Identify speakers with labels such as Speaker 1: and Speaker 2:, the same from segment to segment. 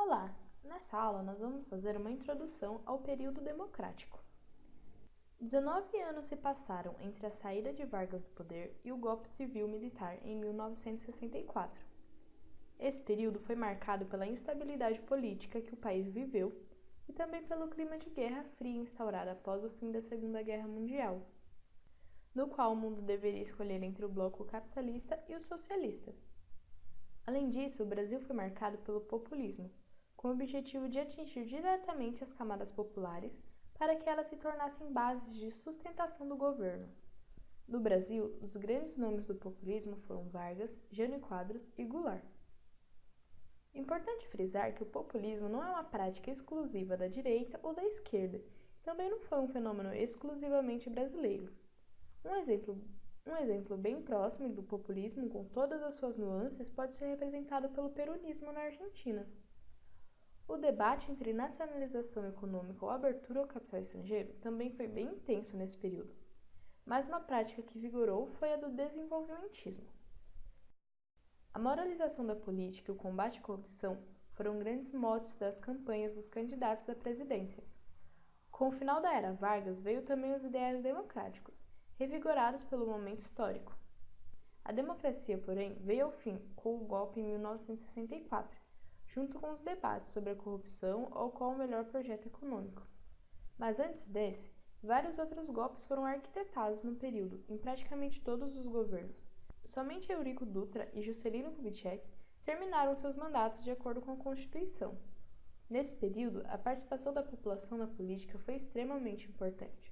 Speaker 1: Olá! Nessa aula nós vamos fazer uma introdução ao período democrático. 19 anos se passaram entre a saída de Vargas do poder e o golpe civil-militar em 1964. Esse período foi marcado pela instabilidade política que o país viveu e também pelo clima de Guerra Fria instaurado após o fim da Segunda Guerra Mundial, no qual o mundo deveria escolher entre o bloco capitalista e o socialista. Além disso, o Brasil foi marcado pelo populismo, com o objetivo de atingir diretamente as camadas populares para que elas se tornassem bases de sustentação do governo. No Brasil, os grandes nomes do populismo foram Vargas, Jânio Quadros e Goulart. Importante frisar que o populismo não é uma prática exclusiva da direita ou da esquerda, e também não foi um fenômeno exclusivamente brasileiro. Um exemplo bem próximo do populismo, com todas as suas nuances, pode ser representado pelo peronismo na Argentina. O debate entre nacionalização econômica ou abertura ao capital estrangeiro também foi bem intenso nesse período, mas uma prática que vigorou foi a do desenvolvimentismo. A moralização da política e o combate à corrupção foram grandes motes das campanhas dos candidatos à presidência. Com o final da era Vargas veio também os ideais democráticos, revigorados pelo momento histórico. A democracia, porém, veio ao fim com o golpe em 1964, junto com os debates sobre a corrupção ou qual o melhor projeto econômico. Mas antes desse, vários outros golpes foram arquitetados no período, em praticamente todos os governos. Somente Eurico Dutra e Juscelino Kubitschek terminaram seus mandatos de acordo com a Constituição. Nesse período, a participação da população na política foi extremamente importante.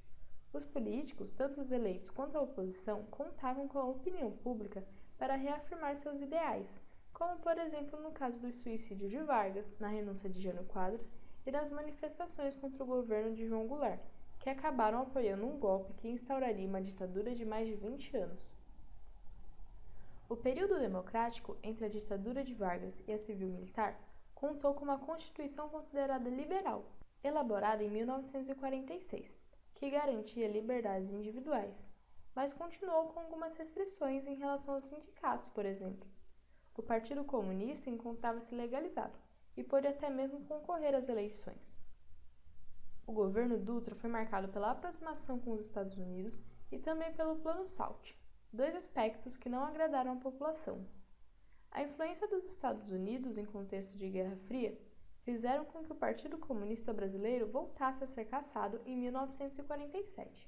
Speaker 1: Os políticos, tanto os eleitos quanto a oposição, contavam com a opinião pública para reafirmar seus ideais, como por exemplo no caso do suicídio de Vargas, na renúncia de Jânio Quadros e nas manifestações contra o governo de João Goulart, que acabaram apoiando um golpe que instauraria uma ditadura de mais de 20 anos. O período democrático entre a ditadura de Vargas e a civil-militar contou com uma Constituição considerada liberal, elaborada em 1946, que garantia liberdades individuais, mas continuou com algumas restrições em relação aos sindicatos, por exemplo. O Partido Comunista encontrava-se legalizado e pôde até mesmo concorrer às eleições. O governo Dutra foi marcado pela aproximação com os Estados Unidos e também pelo Plano SALT, dois aspectos que não agradaram a população. A influência dos Estados Unidos em contexto de Guerra Fria fizeram com que o Partido Comunista Brasileiro voltasse a ser cassado em 1947.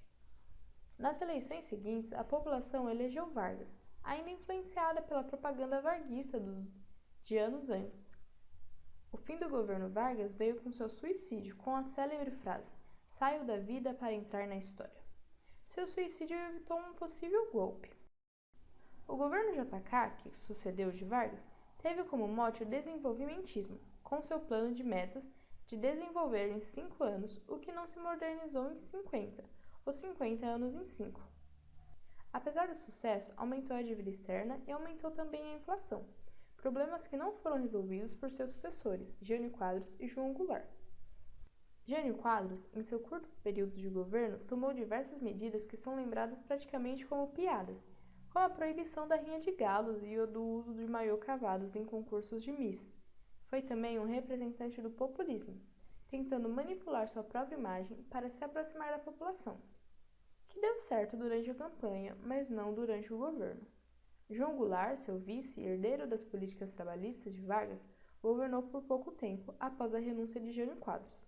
Speaker 1: Nas eleições seguintes, a população elegeu Vargas, ainda influenciada pela propaganda varguista de anos antes. O fim do governo Vargas veio com seu suicídio, com a célebre frase: "Saio da vida para entrar na história". Seu suicídio evitou um possível golpe. O governo JK, que sucedeu o de Vargas, teve como mote o desenvolvimentismo, com seu plano de metas de desenvolver em 5 anos o que não se modernizou em 50, ou 50 anos em 5. Apesar do sucesso, aumentou a dívida externa e aumentou também a inflação, problemas que não foram resolvidos por seus sucessores, Jânio Quadros e João Goulart. Jânio Quadros, em seu curto período de governo, tomou diversas medidas que são lembradas praticamente como piadas, como a proibição da rinha de galos e o do uso de maiô cavados em concursos de Miss. Foi também um representante do populismo, tentando manipular sua própria imagem para se aproximar da população, que deu certo durante a campanha, mas não durante o governo. João Goulart, seu vice e herdeiro das políticas trabalhistas de Vargas, governou por pouco tempo após a renúncia de Jânio Quadros.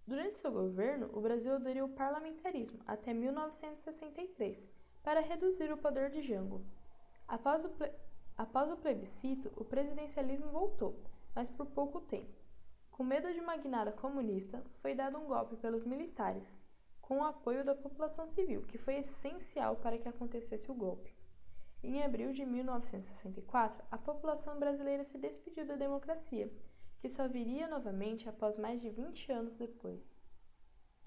Speaker 1: Durante seu governo, o Brasil aderiu ao parlamentarismo até 1963, para reduzir o poder de Jango. Após o plebiscito, o presidencialismo voltou, mas por pouco tempo. Com medo de uma guinada comunista, foi dado um golpe pelos militares, com o apoio da população civil, que foi essencial para que acontecesse o golpe. Em abril de 1964, a população brasileira se despediu da democracia, que só viria novamente após mais de 20 anos depois.